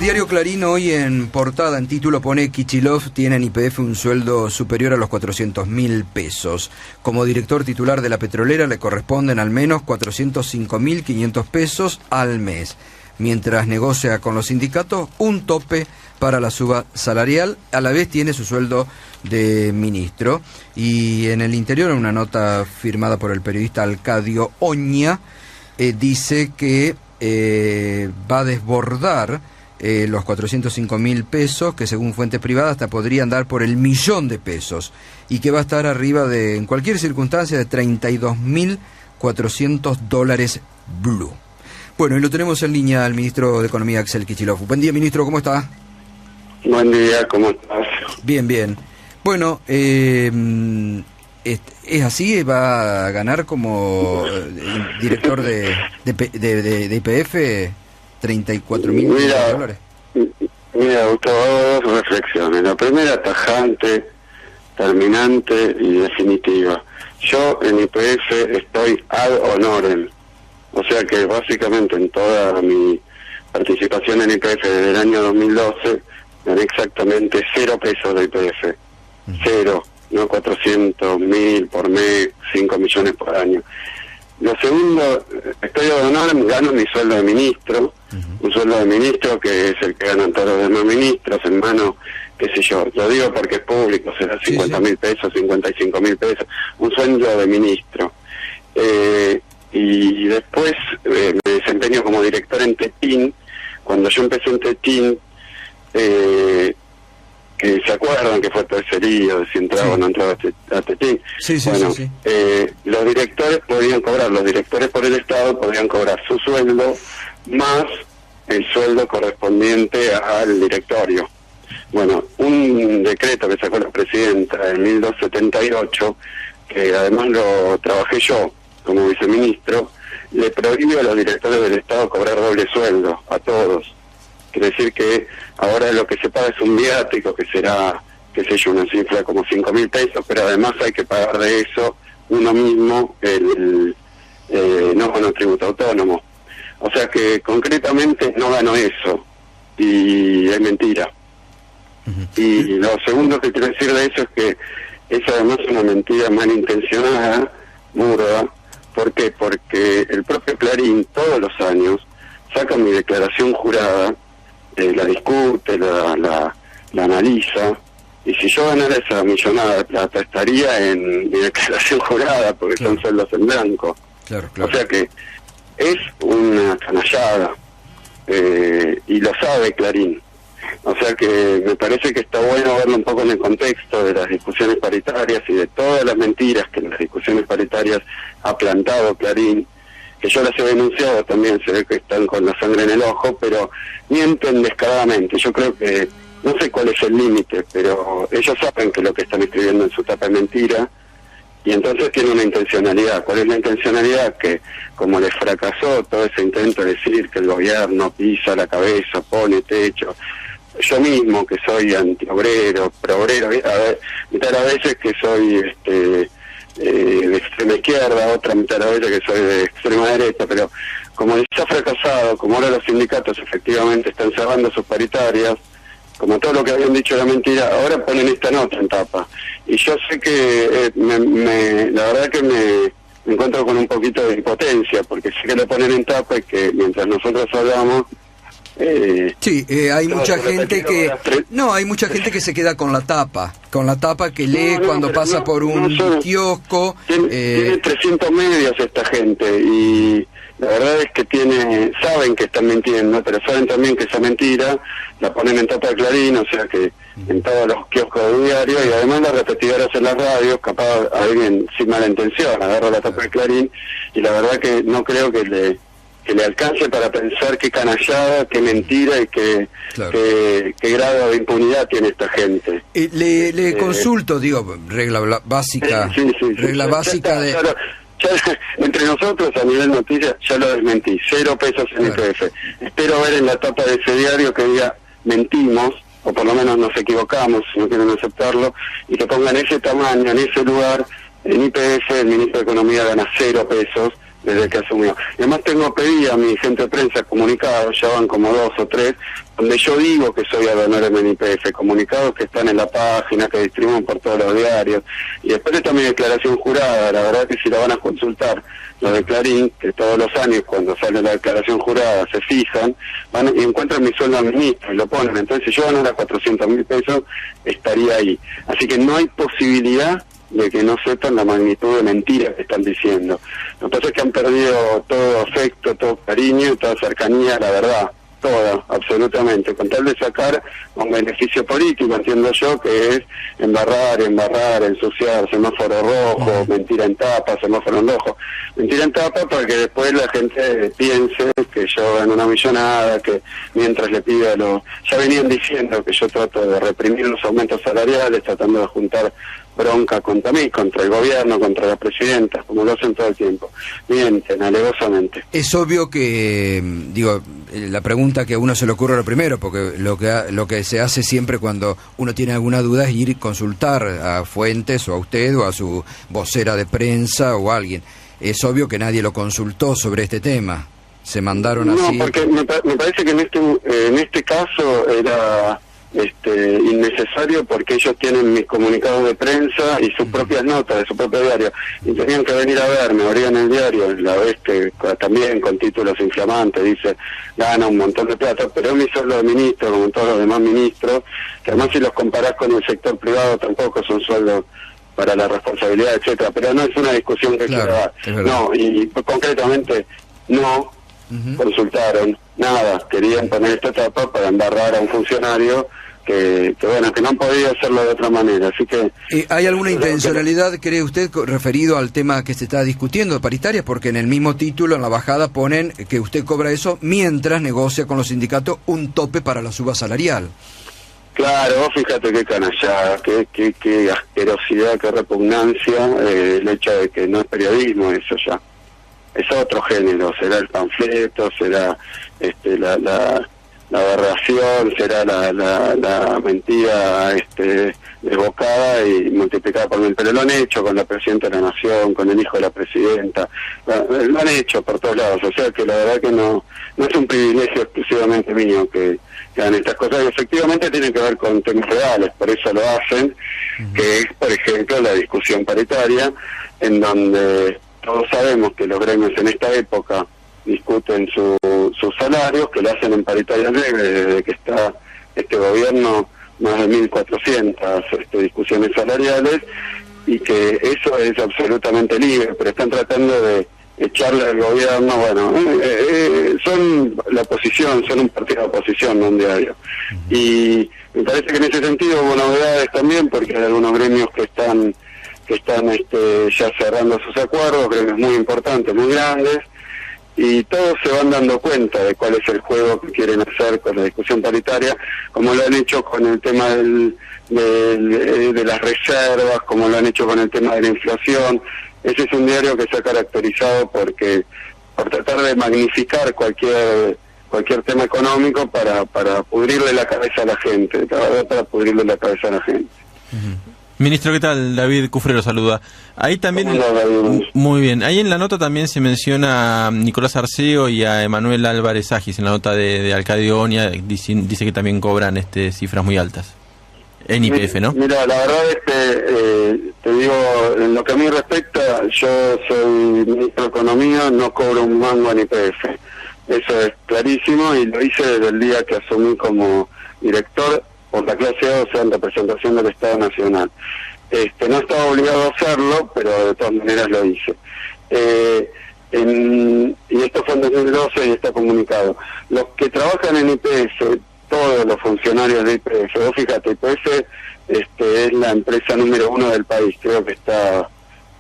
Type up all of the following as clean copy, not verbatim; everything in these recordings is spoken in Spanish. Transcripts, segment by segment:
Diario Clarín hoy en portada, en título, pone: Kicillof tiene en YPF un sueldo superior a los 400.000 pesos. Como director titular de la petrolera le corresponden al menos 405.500 pesos al mes, mientras negocia con los sindicatos un tope para la suba salarial. A la vez tiene su sueldo de ministro. Y en el interior, una nota firmada por el periodista Alcadio Oña, dice que va a desbordar los 405.000 pesos, que según fuentes privadas hasta podrían dar por el 1.000.000 de pesos, y que va a estar arriba de, en cualquier circunstancia, de $32.400 blue. Bueno, y lo tenemos en línea al ministro de Economía, Axel Kicillof. Buen día, ministro, ¿cómo está? Buen día, ¿cómo estás? Bien, bien. Bueno, ¿es así? ¿Va a ganar como director de YPF 34.000 dólares? Mira, Gustavo, hago dos reflexiones. La primera, tajante, terminante y definitiva. Yo en YPF estoy ad honorem. O sea que básicamente en toda mi participación en YPF desde el año 2012 gané exactamente 0 pesos de YPF. 0, no 400.000 por mes, 5 millones por año. Lo segundo, estoy ad honorem, gano mi sueldo de ministro, un sueldo de ministro que es el que ganan todos los demás ministros, hermano, qué sé yo, lo digo porque es público, será 50.000 pesos, 55.000 pesos, un sueldo de ministro. Y después me desempeño como director en Tetín. Cuando yo empecé en Tetín, que se acuerdan que fue todo ese lío de si entraba o no entraba a Tetín. Los directores podían cobrar, los directores por el Estado podían cobrar su sueldo más el sueldo correspondiente al directorio. Bueno, un decreto que sacó la presidenta en 1278, que además lo trabajé yo como viceministro, le prohíbe a los directores del Estado cobrar doble sueldo a todos. Quiere decir que ahora lo que se paga es un viático, que será, qué sé yo, una cifra como 5.000 pesos, pero además hay que pagar de eso uno mismo el tributo autónomo. O sea que concretamente no gano eso, y es mentira. Y lo segundo que quiero decir de eso es que es además una mentira malintencionada, burda. ¿Por qué? Porque el propio Clarín todos los años saca mi declaración jurada, la discute, la analiza, y si yo ganara esa millonada de plata estaría en mi declaración jurada, porque son sueldos en blanco. O sea que es una canallada, y lo sabe Clarín. O sea que me parece que está bueno verlo un poco en el contexto de las discusiones paritarias y de todas las mentiras que en las discusiones paritarias ha plantado Clarín, que yo las he denunciado también, se ve que están con la sangre en el ojo, pero mienten descaradamente. Yo creo que, no sé cuál es el límite, pero ellos saben que lo que están escribiendo en su tapa es mentira, y entonces tiene una intencionalidad. ¿Cuál es la intencionalidad? Que como les fracasó todo ese intento de decir que el gobierno pisa la cabeza, pone techo, yo mismo que soy antiobrero, proobrero, mitad a veces que soy de extrema izquierda, otra mitad a veces que soy de extrema derecha, pero como les ha fracasado, como ahora los sindicatos efectivamente están cerrando sus paritarias, como todo lo que habían dicho era mentira, ahora ponen esta nota en tapa. Y yo sé que la verdad que me encuentro con un poquito de impotencia, porque sé que lo ponen en tapa y que mientras nosotros hablamos... hay mucha gente que... No, hay mucha gente que se queda con la tapa que lee cuando pasa por un kiosco. Tiene 300 medios esta gente, y la verdad es que saben que están mintiendo, pero saben también que esa mentira la ponen en tapa de Clarín, o sea que en todos los kioscos de diario, y además las repetidoras en las radios, capaz alguien sin mala intención agarra la tapa de Clarín, y la verdad que no creo que le alcance para pensar qué canallada, qué mentira y qué grado de impunidad tiene esta gente. Le consulto, regla básica, básica de... Ya, entre nosotros a nivel noticias ya lo desmentí, 0 pesos en YPF. Espero ver en la tapa de ese diario que diga mentimos, o por lo menos nos equivocamos, si no quieren aceptarlo, y que pongan ese tamaño, en ese lugar, en YPF el ministro de Economía gana 0 pesos, desde que asumió. Y además pedí a mi gente de prensa comunicados, ya van como 2 o 3, donde yo digo que soy ad honorem en YPF, comunicados que están en la página, que distribuyen por todos los diarios. Y después está mi declaración jurada, la verdad que si la van a consultar, lo de Clarín, que todos los años cuando sale la declaración jurada se fijan, van y encuentran mi sueldo al ministro y lo ponen. Entonces si yo ganara 400.000 pesos, estaría ahí. Así que no hay posibilidad de que no sepan la magnitud de mentira que están diciendo. Lo que pasa es que han perdido todo afecto, todo cariño, toda cercanía a la verdad, toda, absolutamente, con tal de sacar un beneficio político, entiendo yo, que es embarrar, ensuciar, semáforo rojo, mentira en tapa, semáforo en rojo. Mentira en tapa para que después la gente piense que yo gano una millonada, que mientras le pido ya venían diciendo que yo trato de reprimir los aumentos salariales, tratando de juntar bronca contra mí, contra el gobierno, contra la presidenta, como lo hacen todo el tiempo. Mienten, alevosamente. Es obvio que, la pregunta que a uno se le ocurre lo primero, porque lo que se hace siempre cuando uno tiene alguna duda es ir y consultar a fuentes, o a usted, o a su vocera de prensa, o a alguien. Es obvio que nadie lo consultó sobre este tema. Se mandaron así. No, porque me parece que en este caso era innecesario, porque ellos tienen mis comunicados de prensa y sus propias notas de su propio diario, y tenían que venir a verme, abrían el diario, la vez que también con títulos inflamantes dice gana un montón de plata, pero es mi sueldo de ministro como todos los demás ministros, que además si los comparás con el sector privado tampoco son sueldos para la responsabilidad, etcétera, pero no es una discusión que quiero dar. No, y concretamente no consultaron nada, querían poner esta etapa para embarrar a un funcionario que no han podido hacerlo de otra manera, así que... ¿Hay alguna intencionalidad, cree usted, referido al tema que se está discutiendo de paritarias? Porque en el mismo título, en la bajada, ponen que usted cobra eso mientras negocia con los sindicatos un tope para la suba salarial. Claro, vos fíjate qué canallada, qué asquerosidad, qué repugnancia, el hecho de que no es periodismo eso ya. Es otro género, será el panfleto, será la aberración, será la mentira desbocada y multiplicada por 1000, pero lo han hecho con la presidenta de la Nación, con el hijo de la presidenta, lo han hecho por todos lados, o sea que la verdad que no es un privilegio exclusivamente mío que hagan estas cosas, y efectivamente tienen que ver con temas reales, por eso lo hacen, que es, por ejemplo, la discusión paritaria, en donde todos sabemos que los gremios en esta época discuten sus salarios, que lo hacen en paritaria libre desde que está este gobierno, más de 1.400 discusiones salariales, y que eso es absolutamente libre, pero están tratando de echarle al gobierno, son la oposición, son un partido de oposición, no un diario. Y me parece que en ese sentido hubo novedades también, porque hay algunos gremios que están ya cerrando sus acuerdos, gremios muy importantes, muy grandes, y todos se van dando cuenta de cuál es el juego que quieren hacer con la discusión paritaria, como lo han hecho con el tema de las reservas, como lo han hecho con el tema de la inflación. Ese es un diario que se ha caracterizado por tratar de magnificar cualquier tema económico para pudrirle la cabeza a la gente, para pudrirle la cabeza a la gente. Ministro, ¿qué tal? David Cufré lo saluda. Ahí también... Muy bien. Ahí en la nota también se menciona a Nicolás Arceo y a Emanuel Álvarez Agis, en la nota de Alcadeonia, dice que también cobran cifras muy altas. En YPF, ¿no? Mira, la verdad es que, te digo, en lo que a mí respecta, yo soy ministro de Economía, no cobro un mango en YPF. Eso es clarísimo, y lo hice desde el día que asumí como director por la clase A, o sea, en representación del Estado Nacional. No estaba obligado a hacerlo, pero de todas maneras lo hice. Y esto fue en 2012 y está comunicado. Los que trabajan en YPF, todos los funcionarios de YPF, vos fíjate, YPF es la empresa número 1 del país, creo que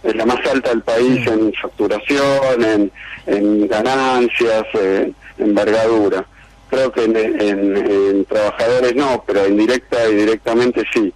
es la más alta del país en facturación, en ganancias, en envergadura. Creo que en trabajadores no, pero en directa y directamente sí.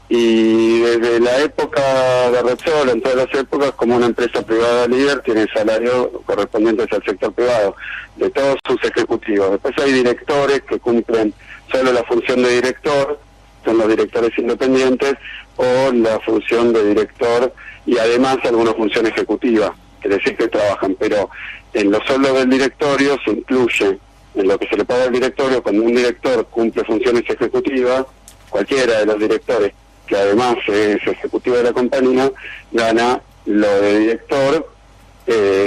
Y desde la época de Repsol, en todas las épocas, como una empresa privada líder, tiene salario correspondientes al sector privado, de todos sus ejecutivos. Después hay directores que cumplen solo la función de director, son los directores independientes, o la función de director y además alguna función ejecutiva, quiere decir que trabajan, pero en los sueldos del directorio se incluye en lo que se le paga al directorio. Cuando un director cumple funciones ejecutivas, cualquiera de los directores que además es ejecutivo de la compañía, gana lo de director,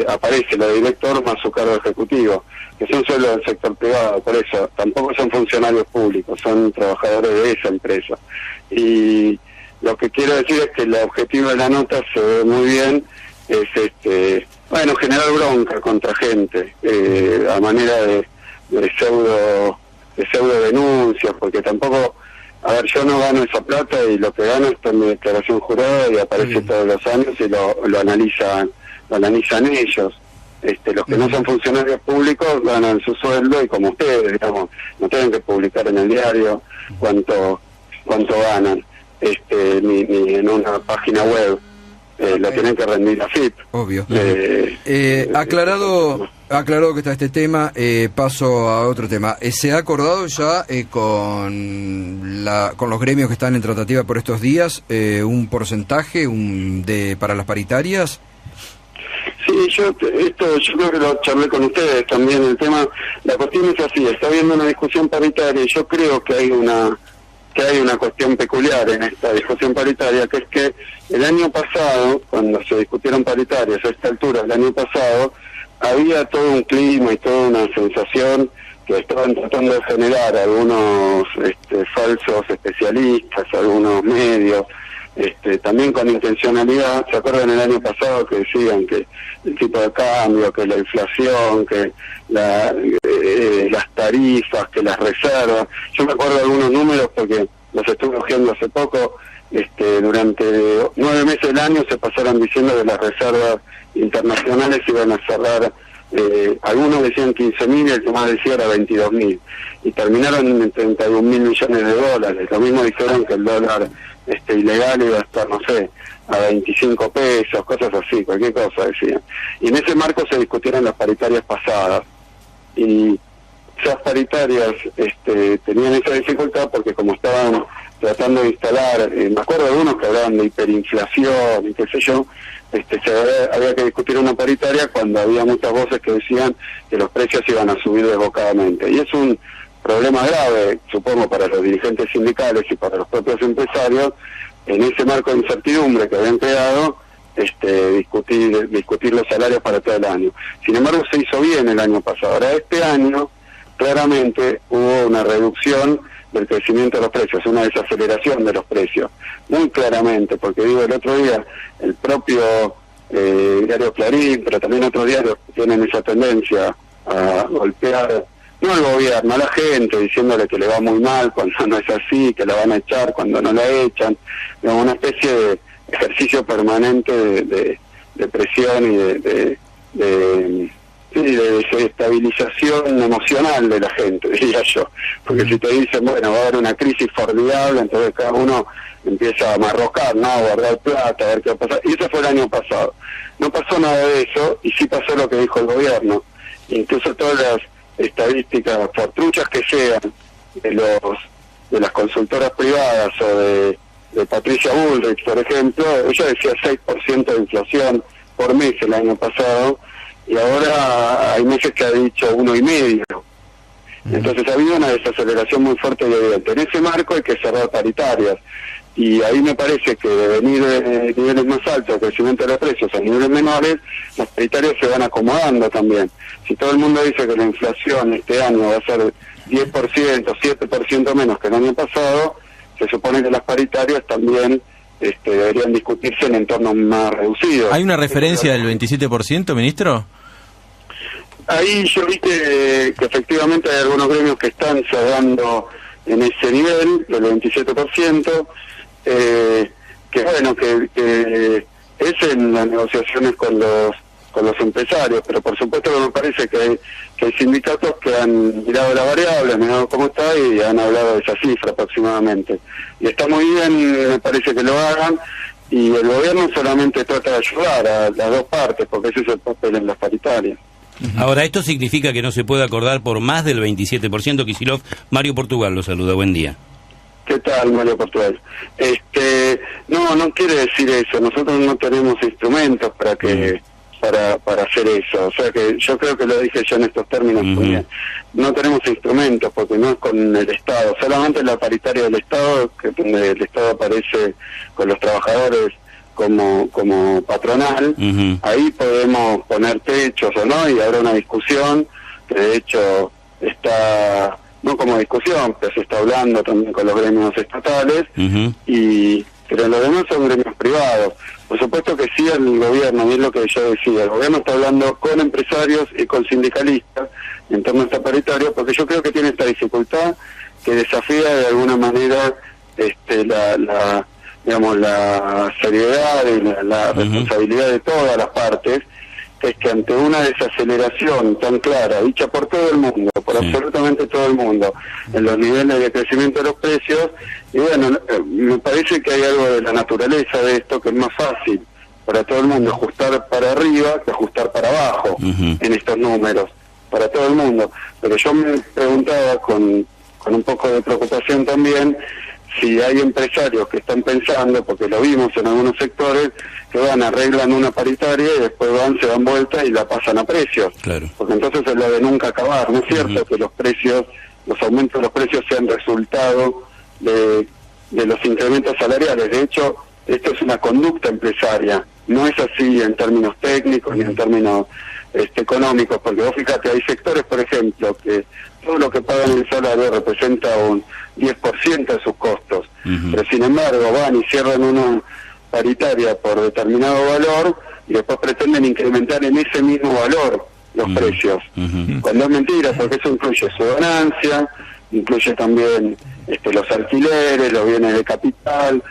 aparece lo de director más su cargo ejecutivo, que son sueldos del sector privado. Por eso tampoco son funcionarios públicos, son trabajadores de esa empresa. Y lo que quiero decir es que el objetivo de la nota se ve muy bien, es generar bronca contra gente, a manera de pseudo denuncias, porque tampoco, a ver, yo no gano esa plata y lo que gano está en mi declaración jurada y aparece todos los años y lo analizan ellos. Los que no son funcionarios públicos ganan su sueldo y como ustedes, digamos, no tienen que publicar en el diario cuánto ganan, ni en una página web. Lo tienen que rendir a FIP. Obvio. Aclarado que está este tema, paso a otro tema. ¿Se ha acordado ya con los gremios que están en tratativa por estos días un porcentaje para las paritarias? Sí, yo creo que lo charlé con ustedes también. El tema, la cuestión es así, está habiendo una discusión paritaria y yo creo que hay una cuestión peculiar en esta discusión paritaria, que es que el año pasado, cuando se discutieron paritarias a esta altura, el año pasado, había todo un clima y toda una sensación que estaban tratando de generar algunos falsos especialistas, algunos medios, también con intencionalidad. ¿Se acuerdan el año pasado que decían que el tipo de cambio, que la inflación, que las tarifas, que las reservas? Yo me acuerdo de algunos números porque los estuve hojeando hace poco. Durante 9 meses del año se pasaron diciendo que las reservas internacionales iban a cerrar, algunos decían 15.000 y el que más decía era 22.000, y terminaron en 31.000 millones de dólares. Lo mismo dijeron que el dólar ilegal iba a estar, no sé, a 25 pesos, cosas así, cualquier cosa decían. Y en ese marco se discutieron las paritarias pasadas, y esas paritarias tenían esa dificultad porque como estaban tratando de instalar, me acuerdo de unos que hablaban de hiperinflación y qué sé yo, había que discutir una paritaria cuando había muchas voces que decían que los precios iban a subir desbocadamente. Y es un problema grave, supongo, para los dirigentes sindicales y para los propios empresarios, en ese marco de incertidumbre que habían creado, discutir los salarios para todo el año. Sin embargo, se hizo bien el año pasado. Ahora, este año, claramente, hubo una reducción del crecimiento de los precios, una desaceleración de los precios, muy claramente, porque el otro día, el propio diario Clarín, pero también otros diarios tienen esa tendencia a golpear, no al gobierno, a la gente, diciéndole que le va muy mal cuando no es así, que la van a echar cuando no la echan, digamos, una especie de ejercicio permanente de presión y de desestabilización emocional de la gente, diría yo, porque si te dicen, bueno, va a haber una crisis formidable, entonces cada uno empieza a marrocar, ¿no?, a guardar plata, a ver qué va a pasar, y eso fue el año pasado. No pasó nada de eso, y sí pasó lo que dijo el gobierno. Incluso todas las estadísticas, por truchas que sean, de las consultoras privadas o de Patricia Bullrich, por ejemplo, ella decía 6% de inflación por mes el año pasado, y ahora hay meses que ha dicho 1,5%. Entonces ha habido una desaceleración muy fuerte y evidente. En ese marco hay que cerrar paritarias, y ahí me parece que de venir de niveles más altos, el crecimiento de los precios a niveles menores, las paritarias se van acomodando también. Si todo el mundo dice que la inflación este año va a ser 10%, 7% menos que el año pasado, se supone que las paritarias también deberían discutirse en entornos más reducidos. ¿Hay una referencia del 27%, ministro? Ahí yo vi que efectivamente hay algunos gremios que están cerrando en ese nivel, del 27%, que bueno, que es en las negociaciones con los empresarios, pero por supuesto que me parece que hay sindicatos que han mirado la variable, han mirado cómo está y han hablado de esa cifra aproximadamente. Y está muy bien, me parece que lo hagan, y el gobierno solamente trata de ayudar a las dos partes, porque ese es el papel en las paritarias. Ahora, ¿esto significa que no se puede acordar por más del 27%? Kicillof, Mario Portugal lo saluda, buen día. ¿Qué tal, Mario Portugal? No quiere decir eso, nosotros no tenemos instrumentos para que para hacer eso. O sea que yo creo que lo dije ya en estos términos también. No tenemos instrumentos porque no es con el Estado, solamente la paritaria del Estado, que donde el Estado aparece con los trabajadores como patronal, ahí podemos poner techos o no, y habrá una discusión que de hecho está, no como discusión, pero se está hablando también con los gremios estatales, pero los demás son gremios privados. Por supuesto que sí el gobierno, y es lo que yo decía, el gobierno está hablando con empresarios y con sindicalistas en torno a esta paritaria, porque yo creo que tiene esta dificultad que desafía de alguna manera la seriedad y la responsabilidad de todas las partes, que es que ante una desaceleración tan clara, dicha por todo el mundo, por absolutamente todo el mundo, en los niveles de crecimiento de los precios, y bueno, me parece que hay algo de la naturaleza de esto que es más fácil para todo el mundo ajustar para arriba que ajustar para abajo en estos números, para todo el mundo. Pero yo me preguntaba con un poco de preocupación también, si hay empresarios que están pensando, porque lo vimos en algunos sectores, que arreglan una paritaria y después se dan vuelta y la pasan a precios. Claro. Porque entonces es lo de nunca acabar. No es cierto que los aumentos de los precios sean resultado de los incrementos salariales. De hecho, esto es una conducta empresaria. No es así en términos técnicos ni en términos económicos, porque vos fíjate, hay sectores, por ejemplo, que todo lo que pagan el salario representa un 10% de sus costos, pero sin embargo van y cierran una paritaria por determinado valor y después pretenden incrementar en ese mismo valor los precios, cuando es mentira, porque eso incluye su ganancia, incluye también los alquileres, los bienes de capital,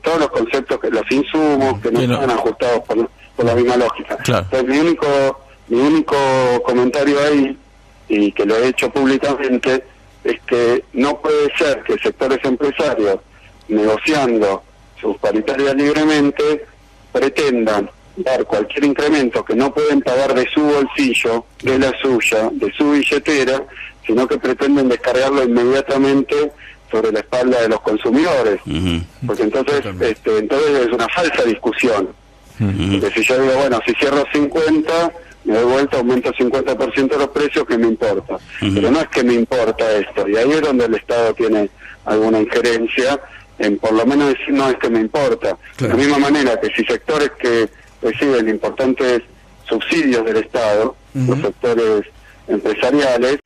todos los conceptos, los insumos que no están ajustados por la misma lógica. Claro. Entonces mi único comentario ahí, y que lo he hecho públicamente, es que no puede ser que sectores empresarios, negociando sus paritarias libremente, pretendan dar cualquier incremento que no pueden pagar de su bolsillo, de la suya, de su billetera, sino que pretenden descargarlo inmediatamente sobre la espalda de los consumidores. Porque entonces es una falsa discusión. Porque si yo digo, bueno, si cierro 50, me doy vuelta, aumento 50% los precios, ¿qué me importa? Pero no es que me importa esto, y ahí es donde el Estado tiene alguna injerencia, en por lo menos decir, no es que me importa. De la misma manera que si sectores que reciben importantes subsidios del Estado, los sectores empresariales,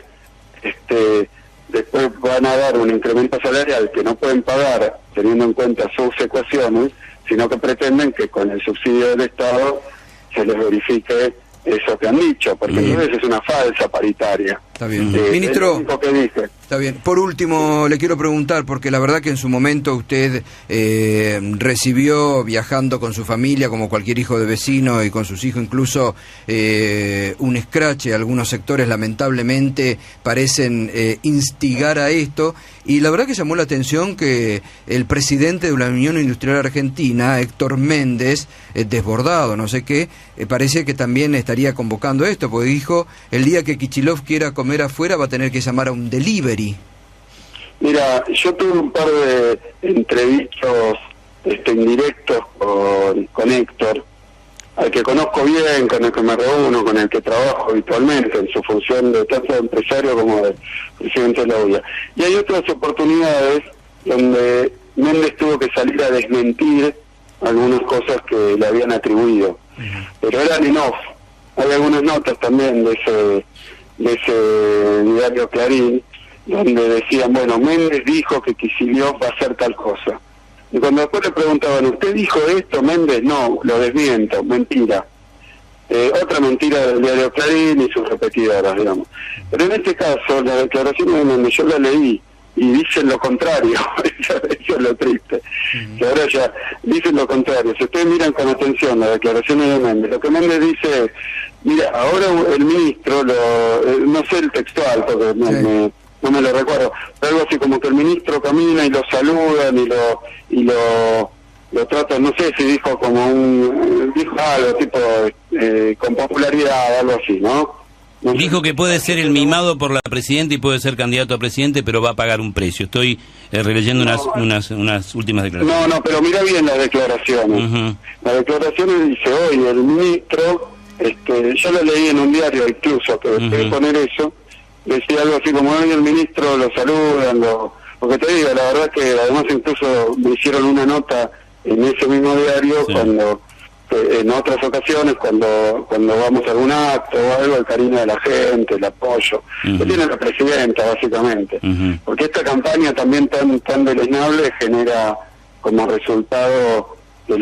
después van a dar un incremento salarial que no pueden pagar teniendo en cuenta sus ecuaciones, sino que pretenden que con el subsidio del Estado se les verifique eso que han dicho, porque entonces es una falsa paritaria. Está bien. Ministro, es lo que dije. Está bien. Por último, le quiero preguntar, porque la verdad que en su momento usted recibió, viajando con su familia, como cualquier hijo de vecino, y con sus hijos incluso, un escrache. Algunos sectores, lamentablemente, parecen instigar a esto, y la verdad que llamó la atención que el presidente de la Unión Industrial Argentina, Héctor Méndez, desbordado, no sé qué, parece que también estaría convocando esto, porque dijo, el día que Kicillof quiera comer afuera va a tener que llamar a un delivery. Mira, yo tuve un par de entrevistos indirectos con Héctor, al que conozco bien, con el que me reúno, con el que trabajo habitualmente en su función de tanto de empresario como de presidente de la UIA. Y hay otras oportunidades donde Méndez tuvo que salir a desmentir algunas cosas que le habían atribuido, pero eran en off. Hay algunas notas también de ese diario Clarín, donde decían, bueno, Méndez dijo que Kicillof va a hacer tal cosa. Y cuando después le preguntaban, ¿usted dijo esto, Méndez? No, lo desmiento, mentira. Otra mentira del diario Clarín y sus repetidoras, digamos. Pero en este caso, la declaración de Méndez, yo la leí, y dicen lo contrario. Eso es lo triste. Que ahora ya dicen lo contrario. Si ustedes miran con atención las declaraciones de Méndez, lo que Méndez dice es, mira, ahora el ministro, no sé el textual, porque no me lo recuerdo, pero algo así como que el ministro camina y lo saludan y lo tratan, no sé si dijo dijo algo tipo con popularidad, algo así, ¿no? Dijo que puede ser el mimado por la presidenta y puede ser candidato a presidente, pero va a pagar un precio. Estoy releyendo unas últimas declaraciones. No, pero mira bien las declaraciones. Las declaraciones dice hoy el ministro, yo lo leí en un diario incluso, que después de poner eso, decía algo así como hoy el ministro lo saludan, porque te digo, la verdad que además incluso me hicieron una nota en ese mismo diario cuando... en otras ocasiones cuando vamos a algún acto o algo, el cariño de la gente, el apoyo que tiene la presidenta básicamente, porque esta campaña también tan deleznable genera como resultado que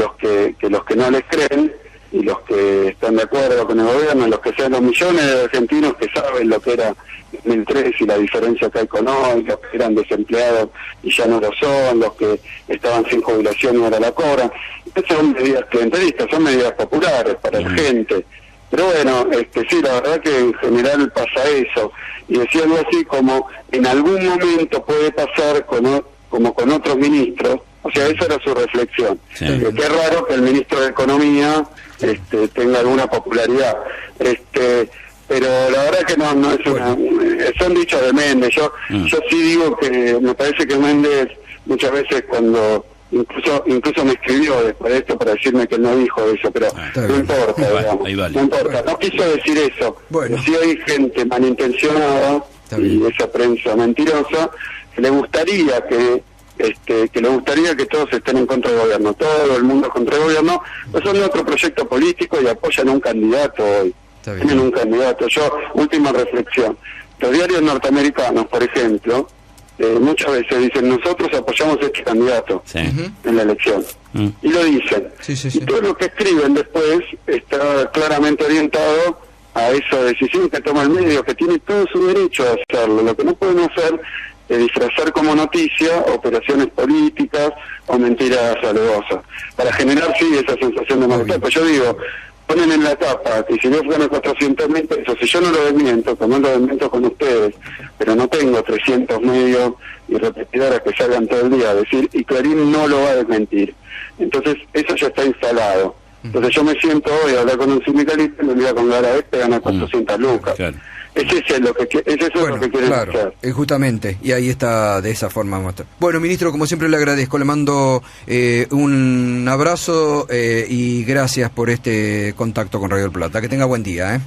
los que no les creen y los que están de acuerdo con el gobierno, los que sean los millones de argentinos que saben lo que era 2003 y la diferencia que hay con hoy, los que eran desempleados y ya no lo son, los que estaban sin jubilación y ahora la cobran. Estas son medidas clientelistas, son medidas populares para la gente. Pero bueno, sí, la verdad que en general pasa eso. Y decía algo así como, en algún momento puede pasar como con otros ministros, o sea, esa era su reflexión. Que es raro que el ministro de Economía tenga alguna popularidad. Pero la verdad que no es son dichos de Méndez. Yo sí digo que me parece que Méndez muchas veces cuando incluso me escribió después de esto para decirme que él no dijo eso, pero no importa, digamos, no importa, no quiso decir eso. Si hay gente malintencionada y esa prensa mentirosa, que le gustaría que todos estén en contra del gobierno, todo el mundo contra el gobierno, pues son de otro proyecto político y apoyan a un candidato hoy. Tienen un candidato. Última reflexión. Los diarios norteamericanos, por ejemplo, muchas veces dicen, nosotros apoyamos a este candidato en la elección. Y lo dicen. Y todo lo que escriben después está claramente orientado a esa decisión que toma el medio, que tiene todo su derecho a hacerlo. Lo que no pueden hacer es disfrazar como noticia operaciones políticas o mentiras alevosas, para generar, esa sensación de malestar. Pues yo digo, ponen en la tapa que si yo gano 400.000 pesos, si yo no lo desmiento, como lo desmiento con ustedes, pero no tengo 300 medios y repetidoras que salgan todo el día a decir, y Clarín no lo va a desmentir. Entonces, eso ya está instalado. Entonces yo me siento hoy a hablar con un sindicalista y me voy a colgar a gana 400 lucas. Claro. Es eso lo que quieren hacer. Justamente, y ahí está de esa forma. Bueno, ministro, como siempre le agradezco, le mando un abrazo y gracias por este contacto con Radio del Plata. Que tenga buen día.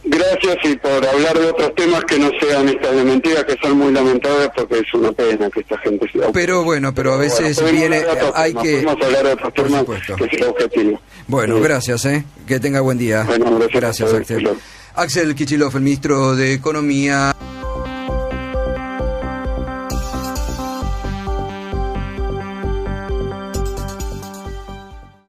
Gracias, y por hablar de otros temas que no sean estas de mentiras, que son muy lamentables, porque es una pena que esta gente sea... Pero a veces hay que... Podemos hablar de otros temas que sea objetivo. Bueno, gracias, que tenga buen día. Bueno, gracias, Axel. Axel Kicillof, el ministro de Economía.